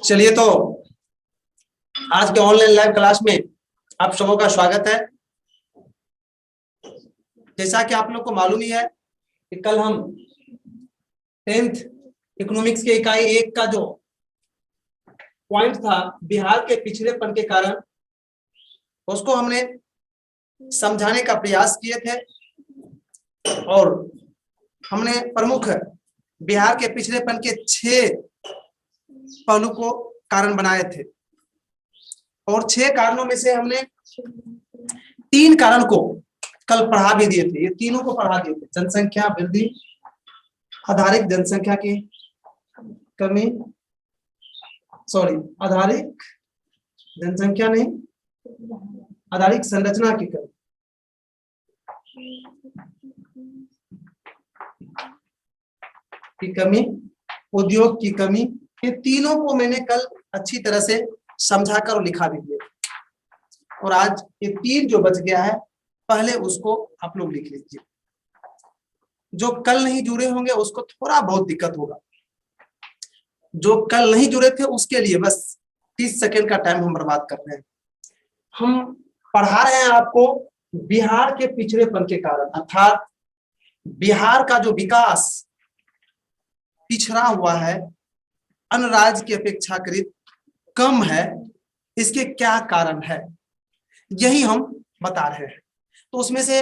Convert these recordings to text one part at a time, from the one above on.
चलिए, तो आज के ऑनलाइन लाइव क्लास में आप सबों का स्वागत है। जैसा कि आप लोग को मालूम ही है कि कल हम 10th इकोनॉमिक्स के इकाई 1 का जो पॉइंट था बिहार के पिछड़ेपन के कारण, उसको हमने समझाने का प्रयास किए थे और हमने प्रमुख बिहार के पिछड़ेपन के 6 पहलू को कारण बनाए थे और 6 कारणों में से हमने 3 कारण को कल पढ़ा भी दिए थे। ये तीनों को पढ़ा दिए थे। जनसंख्या वृद्धि, आधारिक जनसंख्या की कमी, आधारिक जनसंख्या नहीं, आधारिक संरचना की कमी, उद्योग की कमी। ये तीनों को मैंने कल अच्छी तरह से समझाकर और लिखा भी दिया और आज ये 3 जो बच गया है, पहले उसको आप लोग लिख लीजिए। जो कल नहीं जुड़े होंगे उसको थोड़ा बहुत दिक्कत होगा। जो कल नहीं जुड़े थे उसके लिए बस 30 सेकंड का टाइम हम बर्बाद कर रहे हैं। हम पढ़ा रहे हैं आपको बिहार के पिछड़ेपन के कारण, अर्थात बिहार का जो विकास पिछड़ा हुआ है, अन्य राज्य की अपेक्षाकृत कम है, इसके क्या कारण है, यही हम बता रहे हैं। तो उसमें से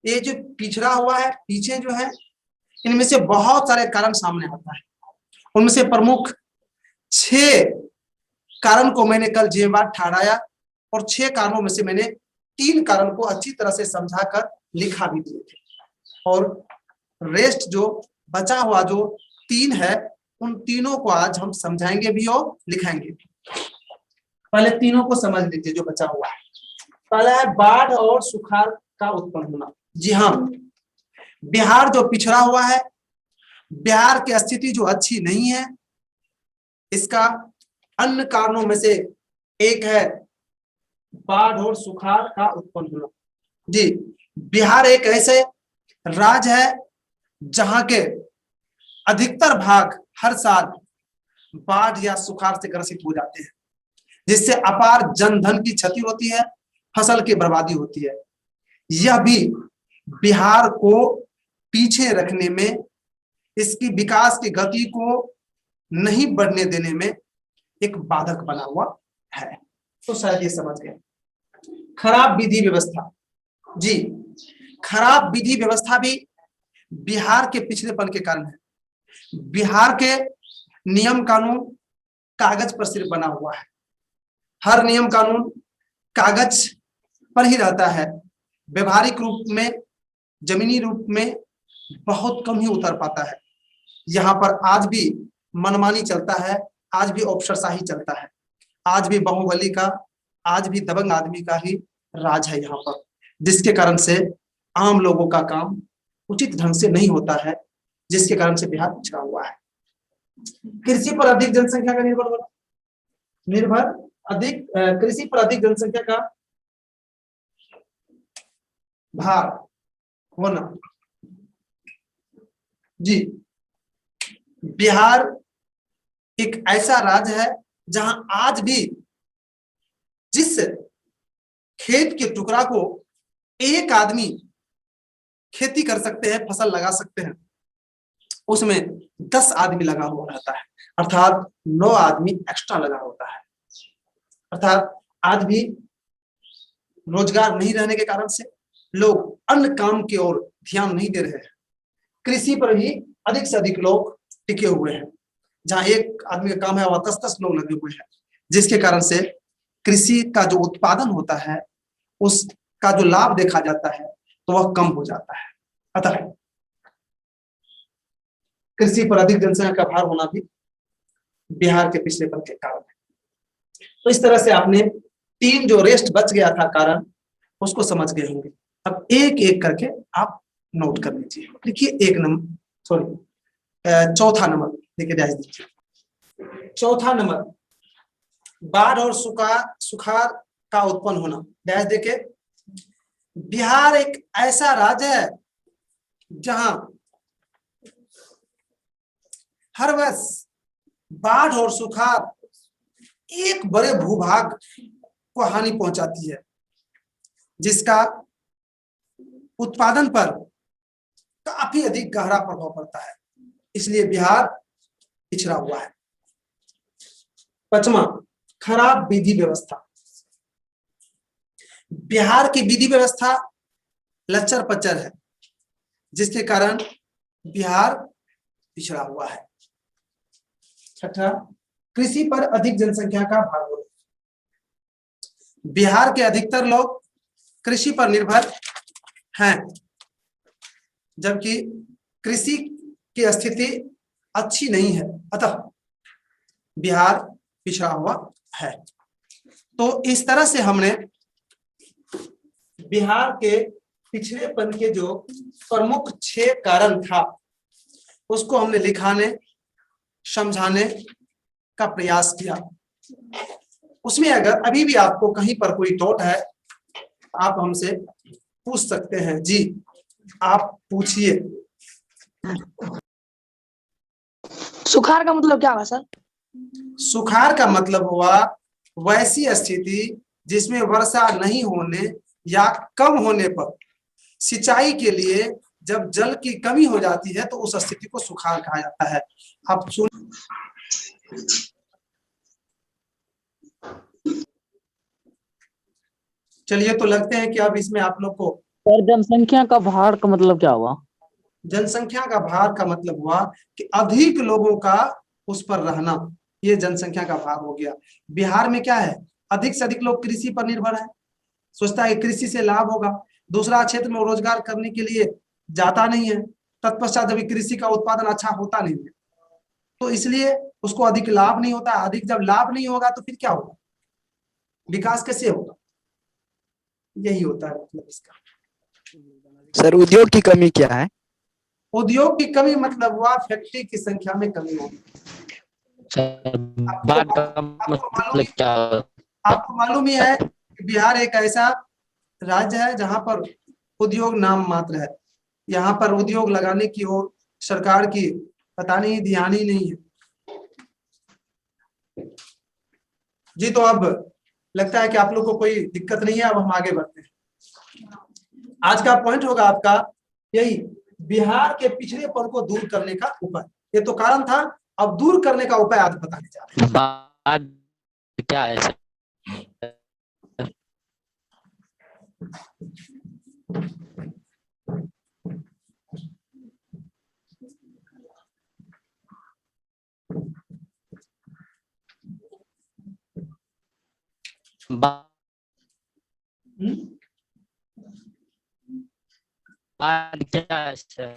ये जो पिछड़ा हुआ है, पीछे जो है, इनमें से बहुत सारे कारण सामने आता है। उनमें से प्रमुख 6 कारण को मैंने कल जेबात ठहराया और 6 कारणों में से मैंने 3 कारण को अच्छी तरह से समझाकर लिखा भी दिए थे और रेस्ट जो बचा हुआ जो 3 है, उन तीनों को आज हम समझाएंगे भी और लिखाएंगे भी। पहले तीनों को समझ लीजिए जो बचा हुआ है। पहला है बाढ़ और सुखाड़ का उत्पन्न होना। जी हाँ, बिहार जो पिछड़ा हुआ है, बिहार की स्थिति जो अच्छी नहीं है, इसका अन्य कारणों में से एक है बाढ़ और सुखाड़ का उत्पन्न होना। जी, बिहार एक ऐसे राज्य है जहां के अधिकतर भाग हर साल बाढ़ या सुखाड़ से ग्रसित हो जाते हैं, जिससे अपार जनधन की क्षति होती है, फसल की बर्बादी होती है। यह भी बिहार को पीछे रखने में, इसकी विकास की गति को नहीं बढ़ने देने में एक बाधक बना हुआ है। तो शायद ये समझ गए। खराब विधि व्यवस्था। जी, खराब विधि व्यवस्था भी बिहार के पिछड़ेपन के कारण है। बिहार के नियम कानून कागज पर सिर्फ बना हुआ है। हर नियम कानून कागज पर ही रहता है, व्यवहारिक रूप में, जमीनी रूप में बहुत कम ही उतर पाता है। यहाँ पर आज भी मनमानी चलता है, आज भी अफसरशाही चलता है, आज भी बाहुबली का, आज भी दबंग आदमी का ही राज है यहाँ पर, जिसके कारण से आम लोगों का काम उचित ढंग से नहीं होता है, जिसके कारण से बिहार पिछड़ा हुआ है। कृषि पर अधिक जनसंख्या का कृषि पर अधिक जनसंख्या का भार होना। जी, बिहार एक ऐसा राज्य है जहां आज भी जिस खेत के टुकड़ा को एक आदमी खेती कर सकते हैं, फसल लगा सकते हैं, उसमें 10 आदमी लगा हुआ रहता है, अर्थात 9 आदमी एक्स्ट्रा लगा होता है। अर्थात आज भी रोजगार नहीं रहने के कारण से लोग अन्य काम की ओर ध्यान नहीं दे रहे हैं। कृषि पर ही अधिक से अधिक लोग टिके हुए हैं। जहां एक आदमी का काम है वहां 10-10 लोग लगे हुए हैं, जिसके कारण से कृषि का जो उत्पादन होता है, उसका जो लाभ देखा जाता है, तो वह कम हो जाता है। अतः कृषि पर अधिक जनसंख्या का भार होना भी बिहार के पिछड़ेपन के कारण है। तो इस तरह से आपने 3 जो रेस्ट बच गया था कारण, उसको समझ गए होंगे। अब एक एक करके आप नोट कर लीजिए। लिखिए चौथा नंबर देखिए, ध्यान दीजिए। चौथा नंबर, बाढ़ और सुखाड़ का उत्पन्न होना। ध्यान देके, बिहार एक ऐसा राज्य है जहां हर वर्ष बाढ़ और सुखाड़ एक बड़े भूभाग को हानि पहुंचाती है, जिसका उत्पादन पर काफी अधिक गहरा प्रभाव पड़ता है। इसलिए बिहार पिछड़ा हुआ है। पांचवा, खराब विधि व्यवस्था। बिहार की विधि व्यवस्था लच्चर पच्चर है, जिसके कारण बिहार पिछड़ा हुआ है। छठा, कृषि पर अधिक जनसंख्या का भार होना। बिहार के अधिकतर लोग कृषि पर निर्भर हैं, जबकि कृषि की स्थिति अच्छी नहीं है, अतः बिहार पिछड़ा हुआ है। तो इस तरह से हमने बिहार के पिछड़ेपन के जो प्रमुख 6 कारण था, उसको हमने लिखाने समझाने का प्रयास किया। उसमें अगर अभी भी आपको कहीं पर कोई डाउट है, आप हमसे पूछ सकते हैं। जी, आप पूछिए। सुखाड़ का मतलब क्या हुआ सर? सुखाड़ का मतलब हुआ वैसी स्थिति जिसमें वर्षा नहीं होने या कम होने पर सिंचाई के लिए जब जल की कमी हो जाती है, तो उस स्थिति को सुखाड़ कहा जाता है। आप सुन, चलिए, तो लगते हैं कि अब इसमें आप लोग को सर जनसंख्या का भार का मतलब क्या हुआ? जनसंख्या का भार का मतलब हुआ कि अधिक लोगों का उस पर रहना, ये जनसंख्या का भार हो गया। बिहार में क्या है, अधिक से अधिक लोग कृषि पर निर्भर है, सोचता है कृषि से लाभ होगा, दूसरा क्षेत्र में रोजगार करने के लिए जाता नहीं है, तत्पश्चात जब कृषि का उत्पादन अच्छा होता नहीं है, तो इसलिए उसको अधिक लाभ नहीं होता। अधिक जब लाभ नहीं होगा तो फिर क्या होगा, विकास कैसे होगा? यही होता है मतलब इसका। सर उद्योग की कमी क्या है? उद्योग की कमी मतलब हुआ फैक्ट्री की संख्या में कमी होगी। आपको मालूम ही है कि बिहार एक ऐसा राज्य है जहां पर उद्योग नाम मात्र है। यहाँ पर उद्योग लगाने की ओर सरकार की पता नहीं ध्यान ही नहीं है। जी, तो अब लगता है कि आप लोग को कोई दिक्कत नहीं है। अब हम आगे बढ़ते हैं। आज का पॉइंट होगा आपका यही, बिहार के पिछड़ेपन को दूर करने का उपाय। ये तो कारण था, अब दूर करने का उपाय आज बताने जा रहे हैं। क्या है सर? क्या है सर?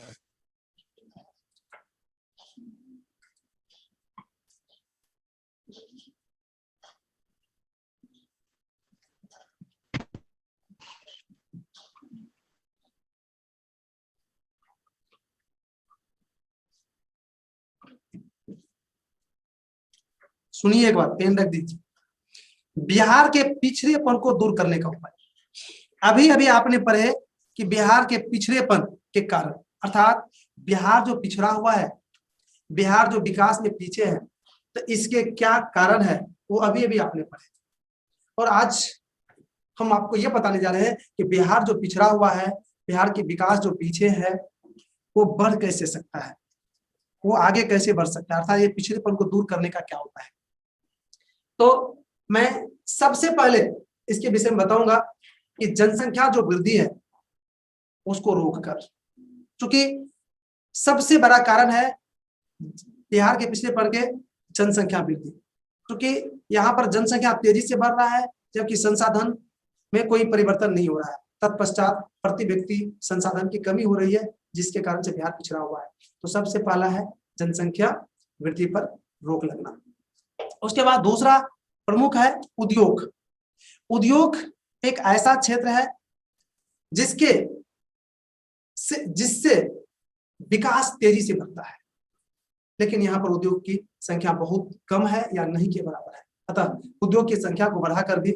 सुनिए, एक बार पेन रख दीजिए। बिहार के पिछड़ेपन को दूर करने का उपाय। अभी अभी आपने पढ़े कि बिहार के पिछड़ेपन के कारण, अर्थात बिहार जो पिछड़ा हुआ है, बिहार जो विकास में पीछे है, तो इसके क्या कारण है वो अभी अभी आपने पढ़े। और आज हम आपको ये बताने जा रहे हैं कि बिहार जो पिछड़ा हुआ है, बिहार के विकास जो पीछे है, वो बढ़ कैसे सकता है, वो आगे कैसे बढ़ सकता है, अर्थात ये पिछड़ेपन को दूर करने का क्या उपाय है। तो मैं सबसे पहले इसके विषय में बताऊंगा कि जनसंख्या जो वृद्धि है उसको रोककर, क्योंकि सबसे बड़ा कारण है बिहार के पिछड़ेपन के जनसंख्या वृद्धि, क्योंकि यहाँ पर जनसंख्या तेजी से बढ़ रहा है जबकि संसाधन में कोई परिवर्तन नहीं हो रहा है। तत्पश्चात प्रति व्यक्ति संसाधन की कमी हो रही है, जिसके कारण से बिहार पिछड़ा हुआ है। तो सबसे पहला है जनसंख्या वृद्धि पर रोक लगना। उसके बाद दूसरा प्रमुख है उद्योग। उद्योग एक ऐसा क्षेत्र है जिससे विकास तेजी से बढ़ता है, लेकिन यहाँ पर उद्योग की संख्या बहुत कम है या नहीं के बराबर है। अतः उद्योग की संख्या को बढ़ाकर भी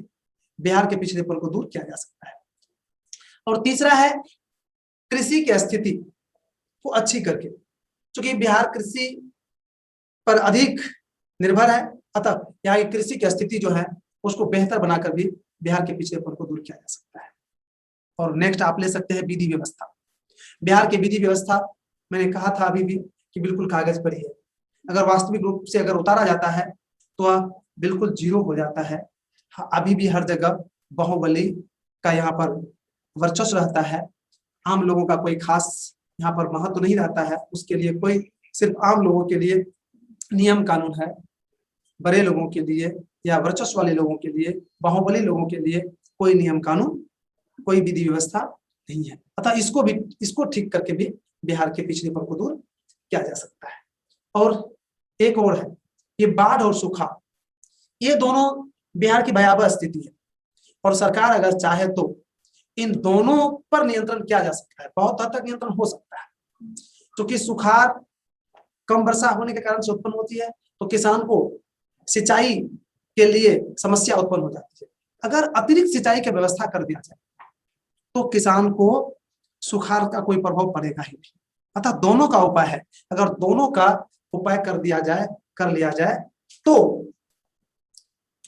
बिहार के पिछड़ेपन को दूर किया जा सकता है। और तीसरा है कृषि की स्थिति को अच्छी करके, क्योंकि बिहार कृषि पर अधिक निर्भर है। अतः यहाँ की कृषि की स्थिति जो है उसको बेहतर बनाकर भी बिहार के पिछड़ेपन को दूर किया जा सकता है। और नेक्स्ट आप ले सकते हैं विधि व्यवस्था। बिहार की विधि व्यवस्था मैंने कहा था अभी भी कि बिल्कुल कागज पर ही है। अगर वास्तविक रूप से अगर उतारा जाता है तो वह बिल्कुल जीरो हो जाता है। अभी भी हर जगह बाहुबली का यहाँ पर वर्चस्व रहता है। आम लोगों का कोई खास यहाँ पर महत्व नहीं रहता है। उसके लिए कोई सिर्फ आम लोगों के लिए नियम कानून है, बड़े लोगों के लिए या वर्चस्व वाले लोगों के लिए, बाहुबली लोगों के लिए कोई नियम कानून, कोई विधि व्यवस्था नहीं है। अतः इसको ठीक करके भी बिहार के पिछड़ेपन को दूर किया जा सकता है। और एक और है, ये बाढ़ और सूखा, ये दोनों बिहार की भयावह स्थिति है और सरकार अगर चाहे तो इन दोनों पर नियंत्रण किया जा सकता है। बहुत हद तक नियंत्रण हो सकता है, क्योंकि सुखाड़ कम वर्षा होने के कारण से उत्पन्न होती है तो किसान को सिंचाई के लिए समस्या उत्पन्न हो जाती है। अगर अतिरिक्त सिंचाई की व्यवस्था कर दिया जाए तो किसान को सुखाड़ का कोई प्रभाव पड़ेगा ही नहीं। अतः दोनों का उपाय है। अगर दोनों का उपाय कर लिया जाए तो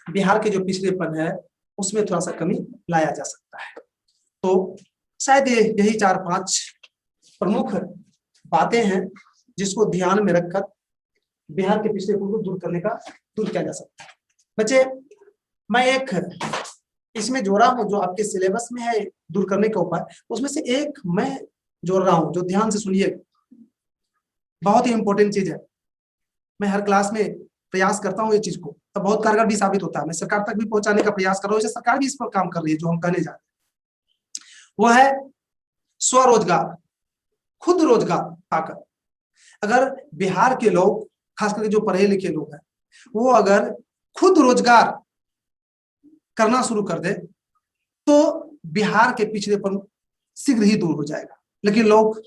बिहार के जो पिछड़ेपन है उसमें थोड़ा सा कमी लाया जा सकता है। तो शायद यही 4-5 प्रमुख बातें हैं जिसको ध्यान में रखकर बिहार के पिछड़ेपन को दूर किया जा सकता है। बच्चे, मैं एक इसमें जोड़ा हूं जो आपके सिलेबस में है दूर करने का उपाय, उसमें से एक मैं जोड़ रहा हूं जो ध्यान से सुनिए, बहुत ही इंपॉर्टेंट चीज है। मैं हर क्लास में प्रयास करता हूं ये चीज को, तब बहुत कारगर भी साबित होता है। मैं सरकार तक भी पहुंचाने का प्रयास कर रहा हूं, सरकार भी इस पर काम कर रही है। जो हम कहने जा रहे हैं वो है स्वरोजगार, खुद रोजगार पाकर। अगर बिहार के लोग, खास करके जो पढ़े लिखे लोग हैं, वो अगर खुद रोजगार करना शुरू कर दे तो बिहार के पिछड़ेपन शीघ्र ही दूर हो जाएगा। लेकिन लोग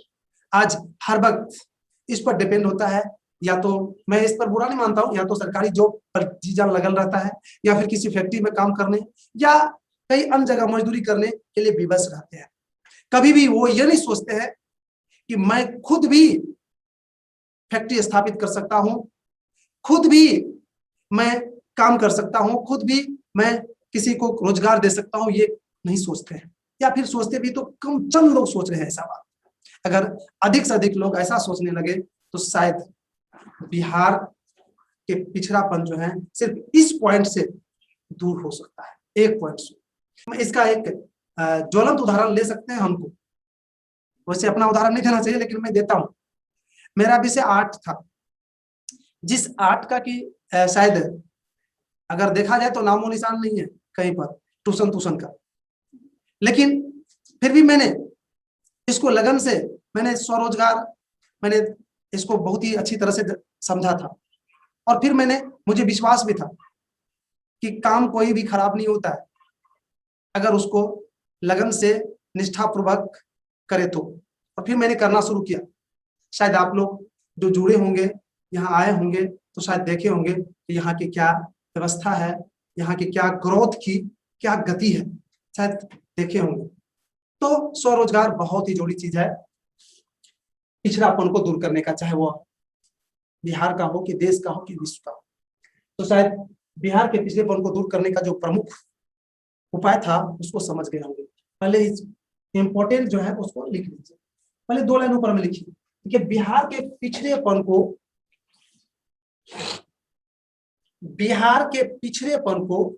आज हर वक्त इस पर डिपेंड होता है, या तो मैं इस पर बुरा नहीं मानता हूं, या तो सरकारी जॉब पर जी जान लगल रहता है, या फिर किसी फैक्ट्री में काम करने या कई अन्य जगह मजदूरी करने के लिए विवश रहते हैं। कभी भी वो ये नहीं सोचते हैं कि मैं खुद भी फैक्ट्री स्थापित कर सकता हूं, खुद भी मैं काम कर सकता हूं, खुद भी मैं किसी को रोजगार दे सकता हूं। ये नहीं सोचते हैं, या फिर सोचते भी तो कम चंद लोग सोच रहे हैं ऐसा बात। अगर अधिक से अधिक लोग ऐसा सोचने लगे तो शायद बिहार के पिछड़ापन जो है सिर्फ इस पॉइंट से दूर हो सकता है, एक पॉइंट से। मैं इसका एक ज्वलंत उदाहरण ले सकते हैं हमको, वैसे अपना उदाहरण नहीं देना चाहिए लेकिन मैं देता हूं। मेरा विषय आर्ट था, जिस आर्ट का कि शायद अगर देखा जाए तो नामो निशान नहीं है कहीं पर ट्यूशन का, लेकिन फिर भी मैंने इसको लगन से, मैंने स्वरोजगार, मैंने इसको बहुत ही अच्छी तरह से समझा था। और फिर मुझे विश्वास भी था कि काम कोई भी खराब नहीं होता है अगर उसको लगन से निष्ठापूर्वक करे तो। और फिर मैंने करना शुरू किया। शायद आप लोग जो जुड़े होंगे, यहाँ आए होंगे, तो शायद देखे होंगे कि यहाँ की क्या व्यवस्था है, यहाँ की क्या ग्रोथ की क्या गति है, शायद देखे होंगे। तो स्वरोजगार बहुत ही जोड़ी चीज है पिछड़ापन को दूर करने का, चाहे वो बिहार का हो कि देश का हो कि विश्व का हो। तो शायद बिहार के पिछड़ेपन को दूर करने का जो प्रमुख उपाय था उसको समझ गए होंगे। पहले इंपॉर्टेंट जो है उसको लिख लीजिए, पहले 2 लाइनों पर में लिखिए कि बिहार के पिछड़ेपन को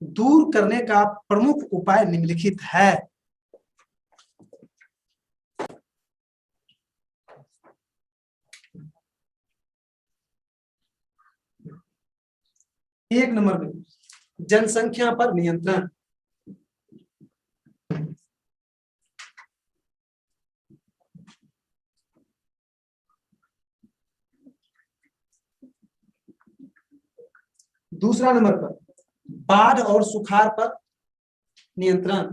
दूर करने का प्रमुख उपाय निम्नलिखित है। एक नंबर में जनसंख्या पर नियंत्रण। दूसरा नंबर पर बाढ़ और सुखाड़ पर नियंत्रण।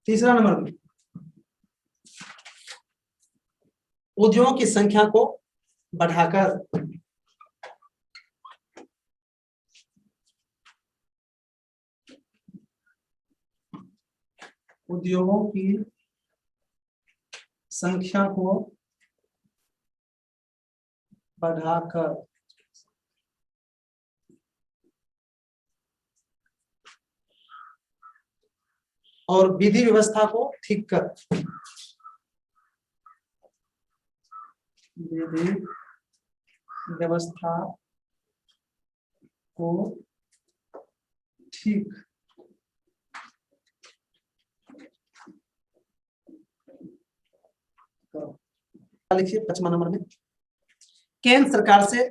तीसरा नंबर में उद्योगों की संख्या को बढ़ाकर उद्योगों की संख्या को बढ़ाकर और विधि व्यवस्था को ठीक कर, विधि व्यवस्था को ठीक करो। लिखिए 5वां नंबर में, केंद्र सरकार से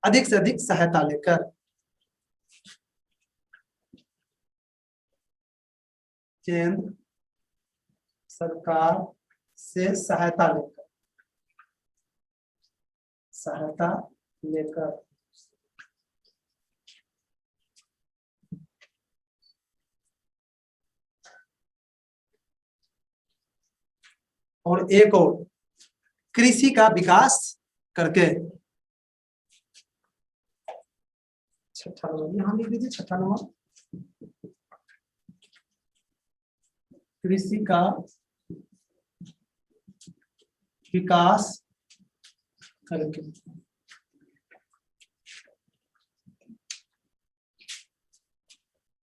अधिक सहायता लेकर, केंद्र सरकार से सहायता लेकर और एक और कृषि का विकास करके, छठा नंबर यहाँ लिख दीजिए, छठा नंबर, कृषि का विकास करके।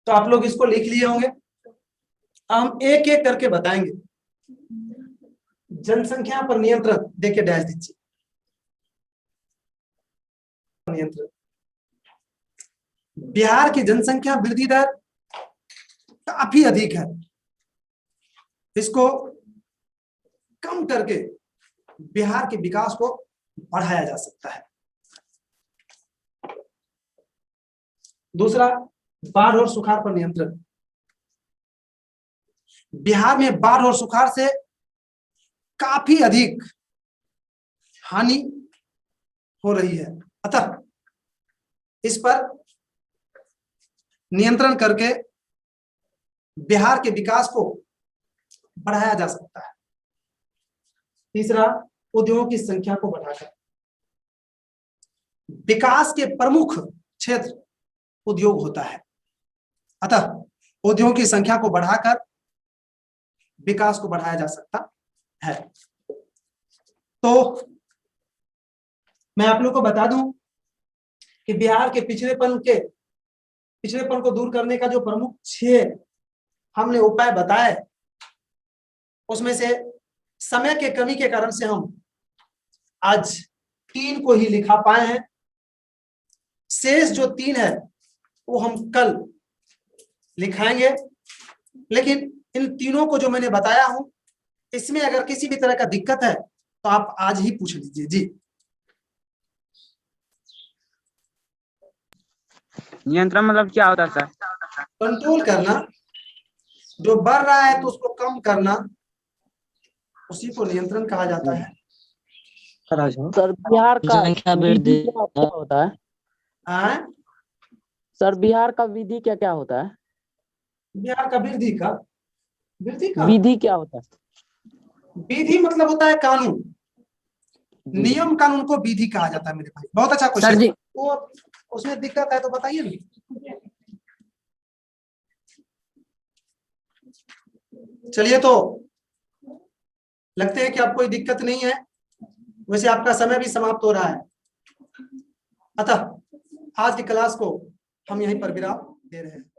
तो आप लोग इसको लिख लिए होंगे, हम एक एक करके बताएंगे। जनसंख्या पर नियंत्रण, देखिए डैश दीजिए, नियंत्रण। बिहार की जनसंख्या वृद्धि दर काफी अधिक है, इसको कम करके बिहार के विकास को बढ़ाया जा सकता है। दूसरा, बाढ़ और सुखाड़ पर नियंत्रण। बिहार में बाढ़ और सुखाड़ से काफी अधिक हानि हो रही है, अतः इस पर नियंत्रण करके बिहार के विकास को बढ़ाया जा सकता है। तीसरा, उद्योगों की संख्या को बढ़ाकर, विकास के प्रमुख क्षेत्र उद्योग होता है, अतः उद्योगों की संख्या को बढ़ाकर विकास को बढ़ाया जा सकता है। तो मैं आप लोग को बता दूं कि बिहार के पिछड़ेपन को दूर करने का जो प्रमुख 6 हमने उपाय बताए, उसमें से समय के कमी के कारण से हम आज 3 को ही लिखा पाए हैं। शेष जो 3 है वो हम कल लिखाएंगे, लेकिन इन तीनों को जो मैंने बताया हूं, इसमें अगर किसी भी तरह का दिक्कत है तो आप आज ही पूछ लीजिए। जी, नियंत्रण मतलब क्या होता है सर? कंट्रोल करना, जो बढ़ रहा है तो उसको कम करना, उसी को नियंत्रण कहा जाता है। सर बिहार का जनसंख्या विधि वृद्धि क्या होता है? सर बिहार का विधि क्या क्या होता है? बिहार का विधि का विधि क्या होता है? विधि मतलब होता है कानून, नियम कानून को विधि कहा जाता है मेरे भाई। बहुत अच्छा सर क्वेश्चन। जी, वो उसमें दिक्कत है तो बताइए ना। चलिए, तो लगते है कि अब कोई दिक्कत नहीं है, वैसे आपका समय भी समाप्त हो रहा है, अतः आज की क्लास को हम यहीं पर विराम दे रहे हैं।